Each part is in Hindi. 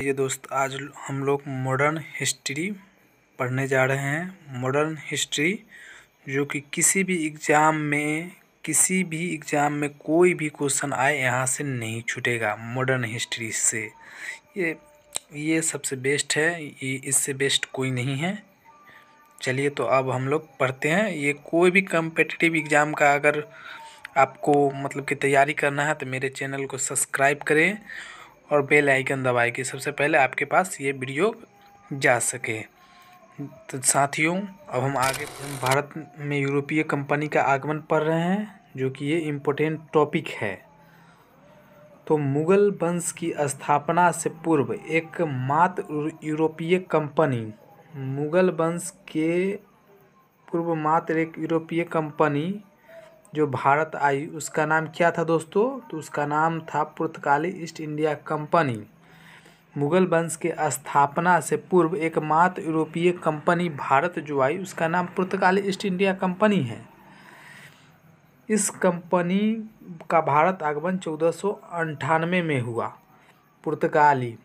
ये दोस्त आज हम लोग मॉडर्न हिस्ट्री पढ़ने जा रहे हैं। मॉडर्न हिस्ट्री जो कि किसी भी एग्ज़ाम में कोई भी क्वेश्चन आए यहाँ से नहीं छूटेगा। मॉडर्न हिस्ट्री से ये सबसे बेस्ट है, ये इससे बेस्ट कोई नहीं है। चलिए तो अब हम लोग पढ़ते हैं। ये कोई भी कम्पिटिटिव एग्ज़ाम का अगर आपको मतलब कि तैयारी करना है तो मेरे चैनल को सब्सक्राइब करें और बेल आइकन दबाएं कि सबसे पहले आपके पास ये वीडियो जा सके। तो साथियों अब हम आगे भारत में यूरोपीय कंपनी का आगमन पढ़ रहे हैं, जो कि ये इम्पोर्टेंट टॉपिक है। तो मुगल वंश की स्थापना से पूर्व एकमात्र यूरोपीय कंपनी, मुगल वंश के पूर्व मात्र एक यूरोपीय कंपनी जो भारत आई उसका नाम क्या था दोस्तों? तो उसका नाम था पुर्तगाली ईस्ट इंडिया कंपनी। मुगल वंश के स्थापना से पूर्व एकमात्र यूरोपीय कंपनी भारत जो आई उसका नाम पुर्तगाली ईस्ट इंडिया कंपनी है। इस कंपनी का भारत आगमन 1498 में हुआ। पुर्तगाली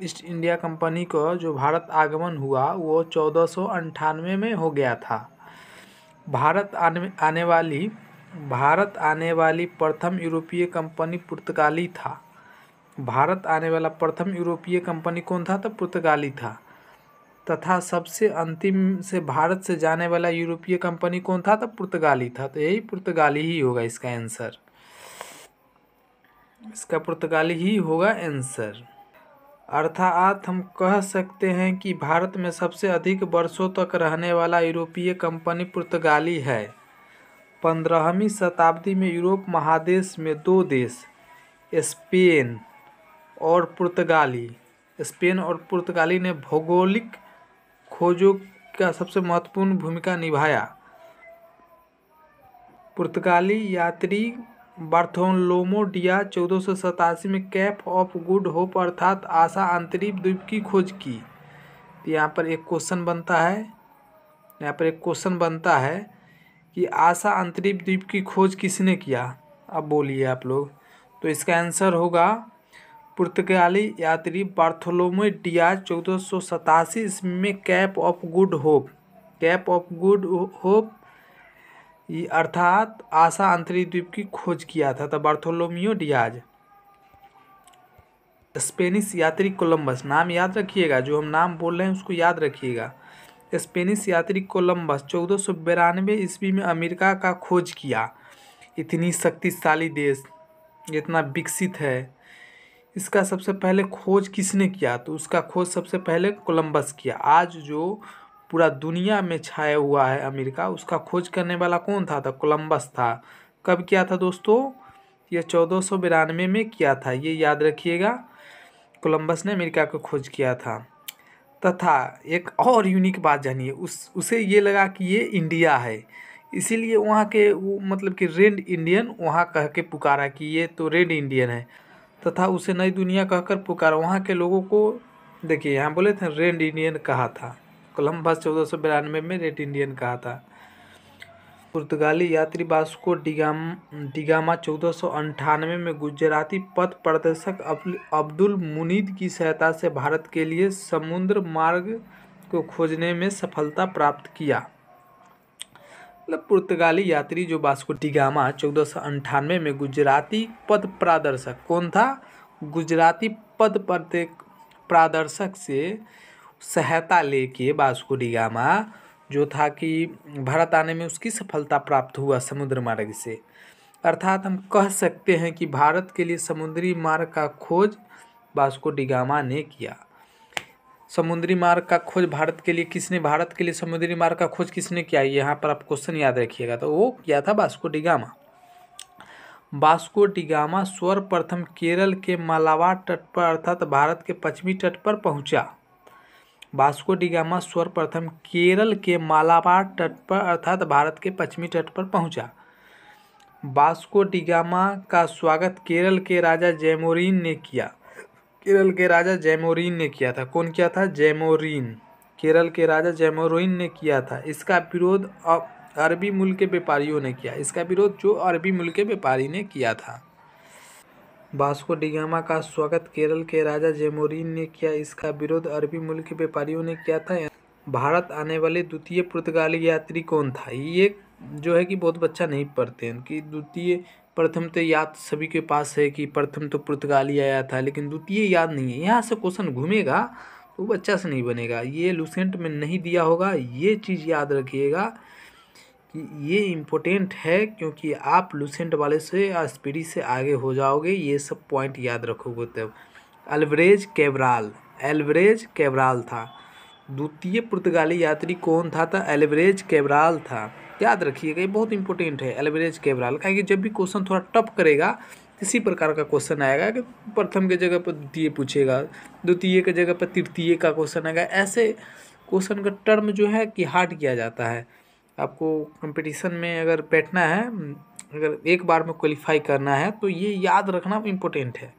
ईस्ट इंडिया कंपनी को जो भारत आगमन हुआ वो 1498 में हो गया था। भारत आने वाली प्रथम यूरोपीय कंपनी पुर्तगाली था। भारत आने वाला प्रथम यूरोपीय कंपनी कौन था? तो पुर्तगाली था। तथा सबसे अंतिम से भारत से जाने वाला यूरोपीय कंपनी कौन था? तो पुर्तगाली था। तो यही पुर्तगाली ही होगा इसका आंसर। इसका पुर्तगाली ही होगा आंसर। अर्थात हम कह सकते हैं कि भारत में सबसे अधिक वर्षों तक रहने वाला यूरोपीय कंपनी पुर्तगाली है। 15वीं शताब्दी में यूरोप महादेश में दो देश स्पेन और पुर्तगाली ने भौगोलिक खोजों का सबसे महत्वपूर्ण भूमिका निभाया। पुर्तगाली यात्री बार्थोलोमो डियाज 1487 में कैप ऑफ गुड होप अर्थात आशा अंतरिक्ष द्वीप की खोज की। तो यहाँ पर एक क्वेश्चन बनता है कि आशा अंतरिक्ष द्वीप की खोज किसने किया? अब बोलिए आप लोग। तो इसका आंसर होगा पुर्तगाली यात्री बार्थोलोमो डियाज 1487 ईस्वी में कैप ऑफ गुड होप अर्थात आशा अंतरिक्ष द्वीप की खोज किया था। तो बार्थोलोमियो डियाज। स्पेनिश यात्री कोलंबस, नाम याद रखिएगा, जो हम नाम बोल रहे हैं उसको याद रखिएगा। स्पेनिश यात्री कोलंबस 1492 ईस्वी में अमेरिका का खोज किया। इतनी शक्तिशाली देश, इतना विकसित है, इसका सबसे पहले खोज किसने किया? तो उसका खोज सबसे पहले कोलंबस किया। आज जो पूरा दुनिया में छाया हुआ है अमेरिका, उसका खोज करने वाला कौन था? तो कोलंबस था। कब किया था दोस्तों? ये 1492 में किया था, ये याद रखिएगा। कोलंबस ने अमेरिका को खोज किया था। तथा एक और यूनिक बात जानिए, उसे ये लगा कि ये इंडिया है, इसीलिए वहाँ के वो मतलब कि रेड इंडियन वहाँ कह के पुकारा कि ये तो रेड इंडियन है। तथा उसे नई दुनिया कहकर पुकारा। वहाँ के लोगों को देखिए यहाँ बोले थे रेड इंडियन कहा था। कोलंबस 1492 में रेड इंडियन कहा था। पुर्तगाली यात्री वास्को डिगामा 1498 में गुजराती पथ प्रदर्शक अब्दुल मुनीद की सहायता से भारत के लिए समुद्र मार्ग को खोजने में सफलता प्राप्त किया। मतलब पुर्तगाली यात्री जो वास्को डिगामा 1498 में गुजराती पथ प्रदर्शक कौन था? गुजराती पथ प्रदर्शक से सहायता लेके वास्को डिगामा जो था कि भारत आने में उसकी सफलता प्राप्त हुआ समुद्र मार्ग से। अर्थात हम कह सकते हैं कि भारत के लिए समुद्री मार्ग का खोज वास्को डिगामा ने किया। समुद्री मार्ग का खोज भारत के लिए समुद्री मार्ग का खोज किसने किया? यहाँ पर आप क्वेश्चन याद रखिएगा। तो वो किया था वास्को डिगामा। वास्को डिगामा सर्वप्रथम केरल के मालाबार तट पर अर्थात भारत के पश्चिमी तट पर पहुँचा। वास्को डिगामा सर्वप्रथम केरल के मालाबार तट पर अर्थात भारत के पश्चिमी तट पर पहुंचा। वास्को डिगामा का स्वागत केरल के राजा जैमोरिन ने किया। था। कौन किया था? जैमोरिन। केरल के राजा जैमोरिन ने किया था। इसका विरोध अरबी मूल के व्यापारियों ने किया। जो अरबी मूल के व्यापारी ने किया था। वास्को डी गामा का स्वागत केरल के राजा जैमोरिन ने किया, इसका विरोध अरबी मूल के व्यापारियों ने किया था। भारत आने वाले द्वितीय पुर्तगाली यात्री कौन था? ये जो है कि बहुत बच्चा नहीं पढ़ते हैं कि द्वितीय, प्रथम तो याद सभी के पास है कि प्रथम तो पुर्तगाली आया था, लेकिन द्वितीय याद नहीं है। यहाँ से क्वेश्चन घूमेगा तो बच्चा से नहीं बनेगा, ये लूसेंट में नहीं दिया होगा। ये चीज़ याद रखिएगा कि ये इम्पोर्टेंट है, क्योंकि आप लूसेंट वाले से या स्पीडी से आगे हो जाओगे। ये सब पॉइंट याद रखोगे तब। एल्वरेज कैब्राल था। द्वितीय पुर्तगाली यात्री कौन था? एल्वरेज कैब्राल था। याद रखिएगा, ये बहुत इंपॉर्टेंट है एल्वरेज कैब्राल, क्योंकि जब भी क्वेश्चन थोड़ा टफ करेगा इसी प्रकार का क्वेश्चन आएगा कि प्रथम के जगह पर द्वितीय पूछेगा, द्वितीय के जगह पर तृतीय का क्वेश्चन आएगा। ऐसे क्वेश्चन का टर्म जो है कि हार्ड किया जाता है। आपको कंपटीशन में अगर बैठना है, अगर एक बार में क्वालिफाई करना है, तो ये याद रखना इम्पोर्टेंट है।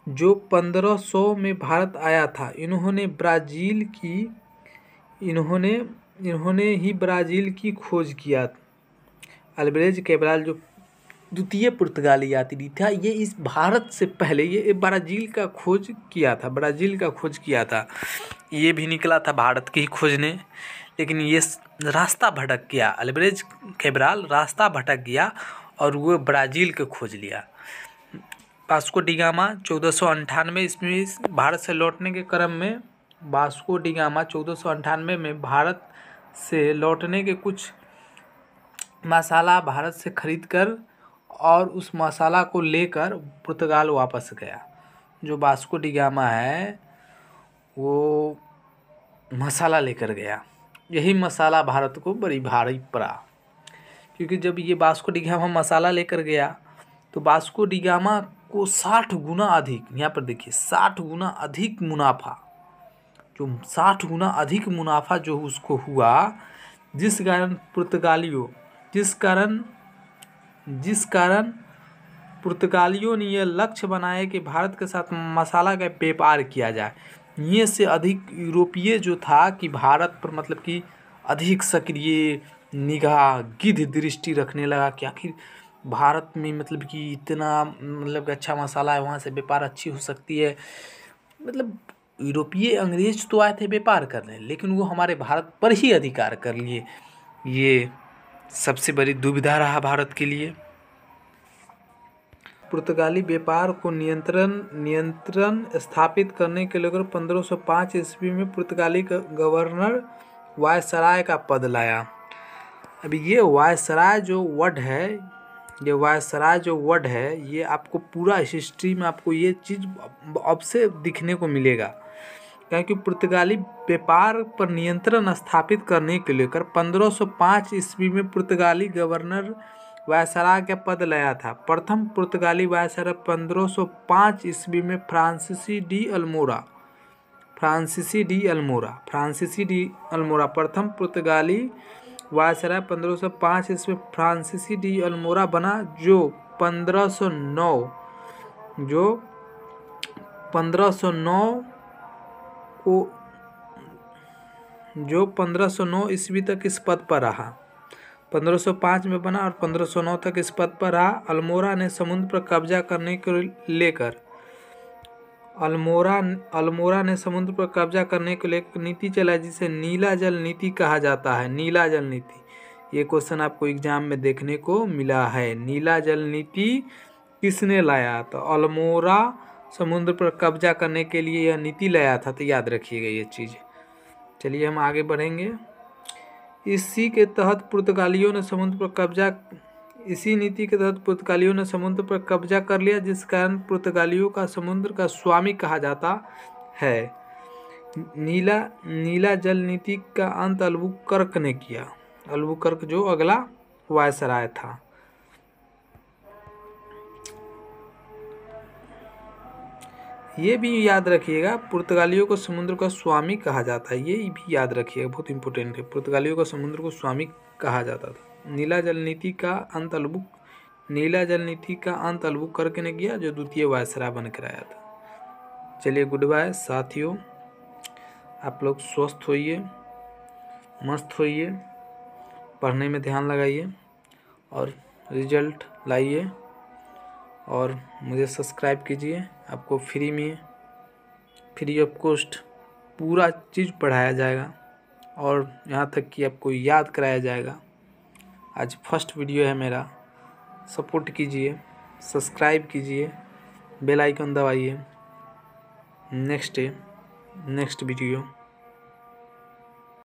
जो 1500 में भारत आया था, इन्होंने ही ब्राज़ील की खोज किया। अल्वारेज कैब्राल जो द्वितीय पुर्तगाली यात्री था, ये इस भारत से पहले ये ब्राज़ील का खोज किया था। ये भी निकला था भारत की खोजने, लेकिन ये रास्ता भटक गया। अल्वारेज कैब्राल रास्ता भटक गया और वो ब्राज़ील को खोज लिया। वास्को डी गामा 1498 ईस्वी भारत से लौटने के क्रम में, वास्को डी गामा 1498 में भारत से लौटने के कुछ मसाला भारत से खरीदकर और उस मसाला को लेकर पुर्तगाल वापस गया। जो वास्को डी गामा है वो मसाला लेकर गया, यही मसाला भारत को बड़ी भारी पड़ा, क्योंकि जब ये वास्को डी गामा मसाला लेकर गया तो वास्को डी गामा को 60 गुना अधिक, यहाँ पर देखिए 60 गुना अधिक मुनाफा, जो 60 गुना अधिक मुनाफा जो उसको हुआ, जिस कारण पुर्तगालियों ने यह लक्ष्य बनाया कि भारत के साथ मसाला का व्यापार किया जाए। ये से अधिक यूरोपीय जो था कि भारत पर मतलब कि अधिक सक्रिय निगाह गिद्ध दृष्टि रखने लगा कि आखिर भारत में मतलब कि इतना मतलब अच्छा मसाला है, वहाँ से व्यापार अच्छी हो सकती है। मतलब यूरोपीय अंग्रेज तो आए थे व्यापार करने, लेकिन वो हमारे भारत पर ही अधिकार कर लिए। ये सबसे बड़ी दुविधा रहा भारत के लिए। पुर्तगाली व्यापार को नियंत्रण स्थापित करने के लिए 1505 ईस्वी में पुर्तगाली गवर्नर वायसराय का पद लाया। अभी ये वायसराय जो वर्ड है, ये आपको पूरा हिस्ट्री में आपको ये चीज़ अब से दिखने को मिलेगा, क्योंकि पुर्तगाली व्यापार पर नियंत्रण स्थापित करने के लिए 1505 ईस्वी में पुर्तगाली गवर्नर वायसराय का पद लाया था। प्रथम पुर्तगाली वायसराय 1505 ईस्वी में फ्रांसीसी डी अल्मोरा प्रथम पुर्तगाली वायसराय 1505 ईस्वी में फ्रांसीसी डी अल्मोरा बना, जो 1509 ईस्वी तक इस पद पर रहा। 1505 में बना और 1509 तक इस पद पर रहा। अल्मोरा ने समुद्र पर कब्जा करने को लेकर नीति चलाई, जिसे नीला जल नीति कहा जाता है। नीला जल नीति, ये क्वेश्चन आपको एग्जाम में देखने को मिला है। नीला जल नीति किसने लाया? तो अल्मोरा समुद्र पर कब्जा करने के लिए यह नीति लाया था, तो याद रखिएगा ये चीज़। चलिए हम आगे बढ़ेंगे। इसी नीति के तहत पुर्तगालियों ने समुद्र पर कब्जा कर लिया, जिस कारण पुर्तगालियों का समुद्र का स्वामी कहा जाता है। नीला जल नीति का अंत अल्बुकर्क ने किया। अल्बुकर्क जो अगला वायसराय था। ये भी याद रखिएगा, पुर्तगालियों को समुद्र का स्वामी कहा जाता है, ये भी याद रखिएगा, बहुत इंपॉर्टेंट है। पुर्तगालियों को समुद्र को स्वामी कहा जाता था। नीला जल नीति का अंत अल्बुकर्क ने किया, जो द्वितीय वायसराय बनकर आया था। चलिए गुड बाय साथियों, आप लोग स्वस्थ होइए, मस्त होइए, पढ़ने में ध्यान लगाइए और रिजल्ट लाइए। और मुझे सब्सक्राइब कीजिए। आपको फ्री ऑफ कॉस्ट पूरा चीज़ पढ़ाया जाएगा और यहाँ तक कि आपको याद कराया जाएगा। आज फर्स्ट वीडियो है मेरा, सपोर्ट कीजिए, सब्सक्राइब कीजिए, बेल आइकन दबाइए। Next video